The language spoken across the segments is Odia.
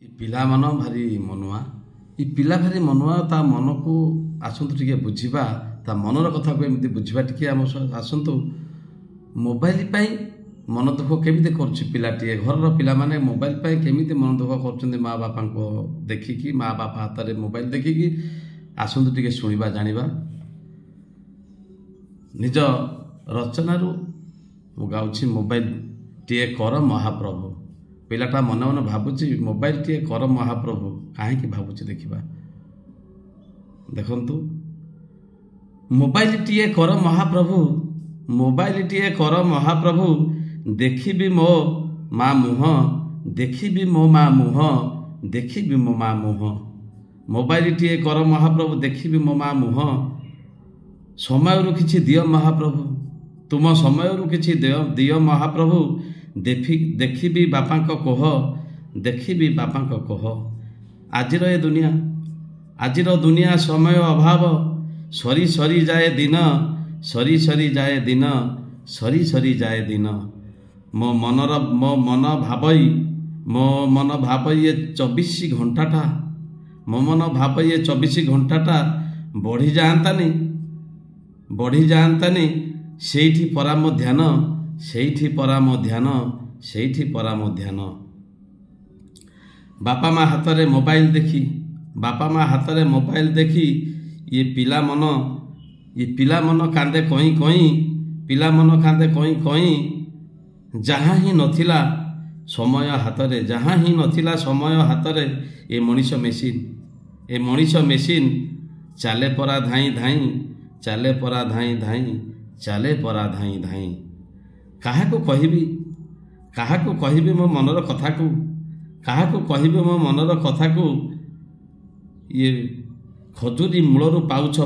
ପିଲା ମାନ ଭାରି ମନୁଆ ପିଲା ଭାରି ମନୁଆ ତା ମନକୁ ଆସନ୍ତୁ ଟିକେ ବୁଝିବା ତା ମନର କଥାକୁ ଏମିତି ବୁଝିବା ଟିକେ ଆମ ଆସନ୍ତୁ ମୋବାଇଲ ପାଇଁ ମନ ଦୁଃଖ କେମିତି କରୁଛି ପିଲାଟିଏ ଘରର ପିଲାମାନେ ମୋବାଇଲ ପାଇଁ କେମିତି ମନ ଦୁଃଖ କରୁଛନ୍ତି ମା ବାପାଙ୍କୁ ଦେଖିକି ମା ବାପା ହାତରେ ମୋବାଇଲ ଦେଖିକି ଆସନ୍ତୁ ଟିକେ ଶୁଣିବା ଜାଣିବା ନିଜ ରଚନାରୁ ମୁଁ ଗାଉଛି ମୋବାଇଲ ଟିଏ କର ମହାପ୍ରଭୁ ପିଲାଟା ମନେ ମନେ ଭାବୁଛି ମୋବାଇଲ ଟିଏ କର ମହାପ୍ରଭୁ କାହିଁକି ଭାବୁଛି ଦେଖିବା ଦେଖନ୍ତୁ ମୋବାଇଲ ଟିଏ କର ମହାପ୍ରଭୁ ମୋବାଇଲ ଟିଏ କର ମହାପ୍ରଭୁ ଦେଖିବି ମୋ ମା ମୁହଁ ଦେଖିବି ମୋ ମା ମୁହଁ ଦେଖିବି ମୋ ମା ମୁହଁ ମୋବାଇଲ ଟିଏ କର ମହାପ୍ରଭୁ ଦେଖିବି ମୋ ମା ମୁହଁ ସମୟରୁ କିଛି ଦିଅ ମହାପ୍ରଭୁ ତୁମ ସମୟରୁ କିଛି ଦିଅ ମହାପ୍ରଭୁ ଦେଖିବି ବାପାଙ୍କ କୋହ ଦେଖିବି ବାପାଙ୍କ କୋହ ଆଜିର ଦୁନିଆ ସମୟ ଅଭାବ ସରି ସରି ଯାଏ ଦିନ ସରି ସରି ଯାଏ ଦିନ ସରି ସରି ଯାଏ ଦିନ ମୋ ମନ ଭାବଇ ଏ 24 ଘଣ୍ଟାଟା ମୋ ମନ ଭାବଇ ଏ 24 ଘଣ୍ଟାଟା ବଢ଼ି ଯାଆନ୍ତାନି ସେଇଠି ପରା ମୋ ଧ୍ୟାନ ସେଇଠି ପରା ମୋ ଧ୍ୟାନ ସେଇଠି ପରା ମୋ ଧ୍ୟାନ ବାପା ମା ହାତରେ ମୋବାଇଲ ଦେଖି ଏ ପିଲା ମନ କାନ୍ଦେ କଇଁ ପିଲା ମନ କାନ୍ଦେ କଇଁ ଯାହା ହିଁ ନଥିଲା ସମୟ ହାତରେ ଏ ମଣିଷ ମେସିନ ଚାଲେ ପରା ଧାଇଁ ଚାଲେ ପରା ଧାଇଁ ଚାଲେ ପରା ଧାଇଁ କାହାକୁ କହିବି ମୋ ମନର କଥାକୁ ଇଏ ଖଜୁରୀ ମୂଳରୁ ପାଉଛ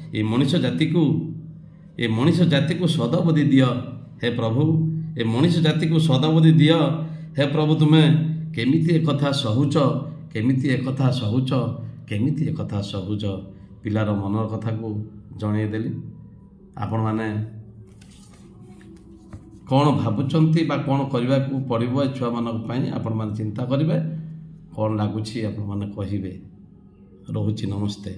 ଏ ମଣିଷ ଜାତିକୁ ସଦବୁଦ୍ଧି ଦିଅ ହେ ପ୍ରଭୁ ଏ ମଣିଷ ଜାତିକୁ ସଦବୁଦ୍ଧି ଦିଅ ହେ ପ୍ରଭୁ ତୁମେ କେମିତି ଏକଥା ସହୁଛ ପିଲାର ମନର କଥାକୁ ଜଣେଇଦେଲି ଆପଣମାନେ କ'ଣ ଭାବୁଛନ୍ତି ବା କ'ଣ କରିବାକୁ ପଡ଼ିବ ଏ ଛୁଆମାନଙ୍କ ପାଇଁ ଆପଣମାନେ ଚିନ୍ତା କରିବେ କ'ଣ ଲାଗୁଛି ଆପଣମାନେ କହିବେ ରହୁଛି ନମସ୍ତେ।